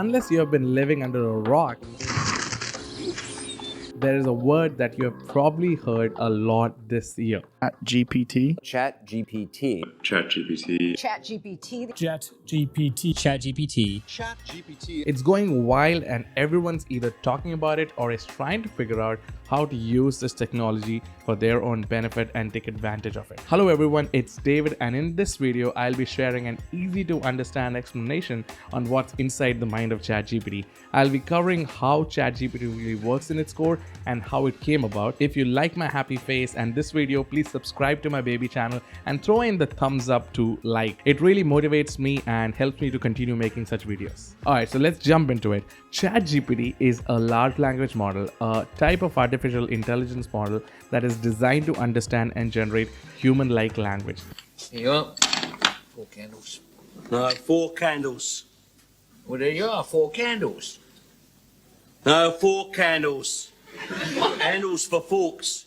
Unless you have been living under a rock, there is a word that you have probably heard a lot this year. GPT. ChatGPT. ChatGPT. ChatGPT. ChatGPT. ChatGPT. ChatGPT. It's going wild and everyone's either talking about it or is trying to figure out how to use this technology for their own benefit and take advantage of it. Hello everyone, it's David, and in this video I'll be sharing an easy to understand explanation on what's inside the mind of ChatGPT. I'll be covering how ChatGPT really works in its core and how it came about. If you like my happy face and this video, please subscribe to my baby channel and throw in the thumbs up to like. It really motivates me and helps me to continue making such videos. Alright, so let's jump into it. ChatGPT is a large language model, a type of artificial intelligence model that is designed to understand and generate human-like language. Here you are. 4 candles. No, 4 candles. Well, there you are. 4 candles. No, 4 candles. Handles for forks.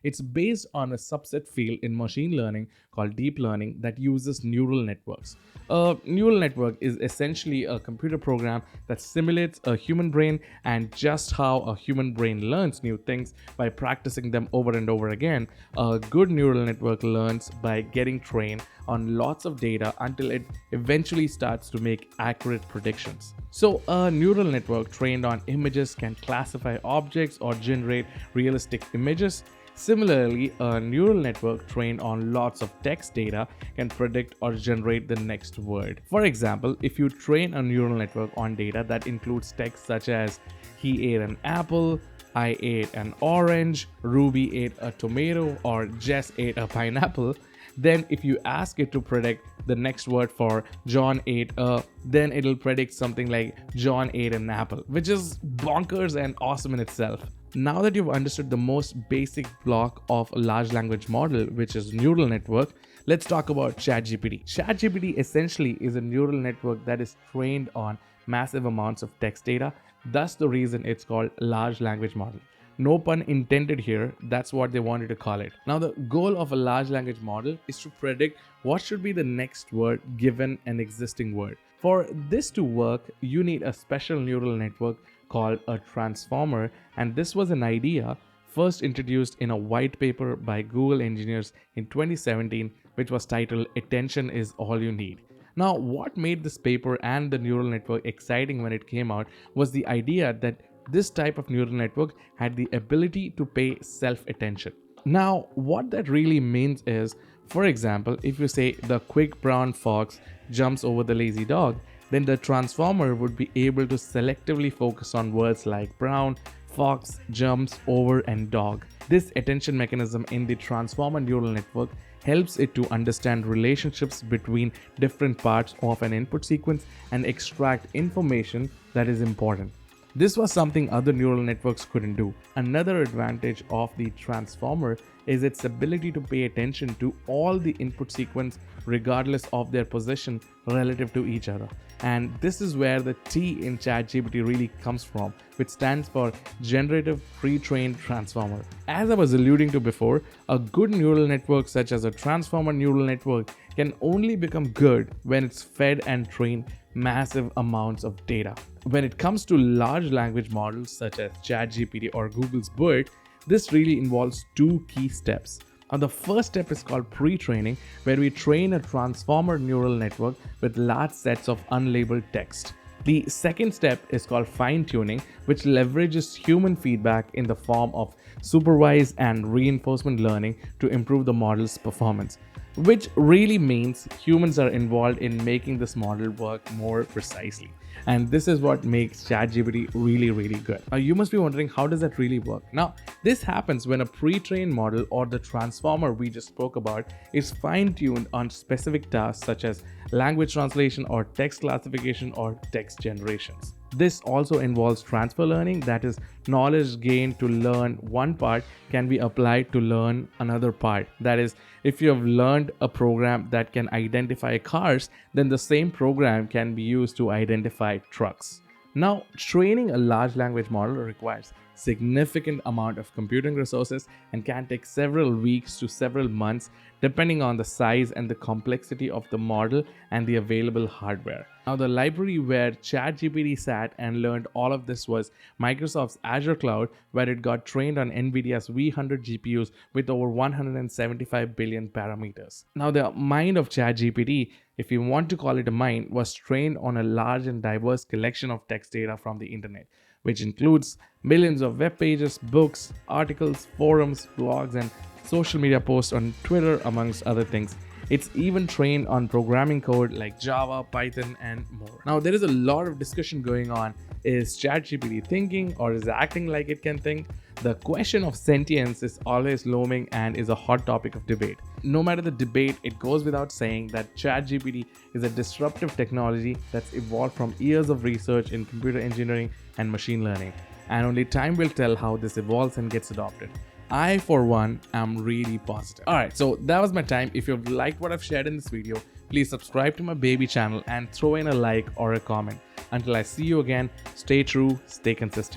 It's based on a subset field in machine learning called deep learning that uses neural networks. A neural network is essentially a computer program that simulates a human brain, and just how a human brain learns new things by practicing them over and over again, a good neural network learns by getting trained on lots of data until it eventually starts to make accurate predictions. So a neural network trained on images can classify objects or generate realistic images. Similarly, a neural network trained on lots of text data can predict or generate the next word. For example, if you train a neural network on data that includes text such as "he ate an apple," "I ate an orange," "Ruby ate a tomato," or "Jess ate a pineapple," then if you ask it to predict the next word for "John ate a," then it'll predict something like "John ate an apple," which is bonkers and awesome in itself. Now that you've understood the most basic block of a large language model, which is neural network, let's talk about ChatGPT. ChatGPT essentially is a neural network that is trained on massive amounts of text data, thus the reason it's called large language model. No pun intended here, that's what they wanted to call it. Now the goal of a large language model is to predict what should be the next word given an existing word. For this to work, you need a special neural network called a transformer, and this was an idea first introduced in a white paper by Google engineers in 2017, which was titled "Attention is All You Need." Now, what made this paper and the neural network exciting when it came out was the idea that this type of neural network had the ability to pay self-attention. Now, what that really means is, for example, if you say "the quick brown fox jumps over the lazy dog," then the transformer would be able to selectively focus on words like brown, fox, jumps, over, and dog. This attention mechanism in the transformer neural network helps it to understand relationships between different parts of an input sequence and extract information that is important. This was something other neural networks couldn't do. Another advantage of the transformer is its ability to pay attention to all the input sequence regardless of their position relative to each other. And this is where the T in ChatGPT really comes from, which stands for Generative Pre-trained Transformer. As I was alluding to before, a good neural network such as a transformer neural network can only become good when it's fed and trained massive amounts of data. When it comes to large language models such as ChatGPT or Google's BERT, this really involves 2 key steps. Now, the first step is called pre-training, where we train a transformer neural network with large sets of unlabeled text. The second step is called fine-tuning, which leverages human feedback in the form of supervised and reinforcement learning to improve the model's performance, which really means humans are involved in making this model work more precisely. And this is what makes ChatGPT really good. Now you must be wondering, how does that really work? Now this happens when a pre-trained model, or the transformer we just spoke about, is fine-tuned on specific tasks such as language translation or text classification or text generations. This also involves transfer learning, that is, knowledge gained to learn one part can be applied to learn another part. That is, if you have learned a program that can identify cars, then the same program can be used to identify trucks. Now, training a large language model requires significant amount of computing resources and can take several weeks to several months depending on the size and the complexity of the model and the available hardware. Now, the library where ChatGPT sat and learned all of this was Microsoft's Azure Cloud, where it got trained on NVIDIA's V100 GPUs with over 175 billion parameters. Now, the mind of ChatGPT, if you want to call it a mind, was trained on a large and diverse collection of text data from the internet, which includes millions of web pages, books, articles, forums, blogs, and social media posts on Twitter, amongst other things. It's even trained on programming code like Java, Python, and more. Now, there is a lot of discussion going on. Is ChatGPT thinking or is it acting like it can think? The question of sentience is always looming and is a hot topic of debate. No matter the debate, it goes without saying that ChatGPT is a disruptive technology that's evolved from years of research in computer engineering and machine learning. And only time will tell how this evolves and gets adopted. I, for one, am really positive. Alright, so that was my time. If you've liked what I've shared in this video, please subscribe to my baby channel and throw in a like or a comment. Until I see you again, stay true, stay consistent.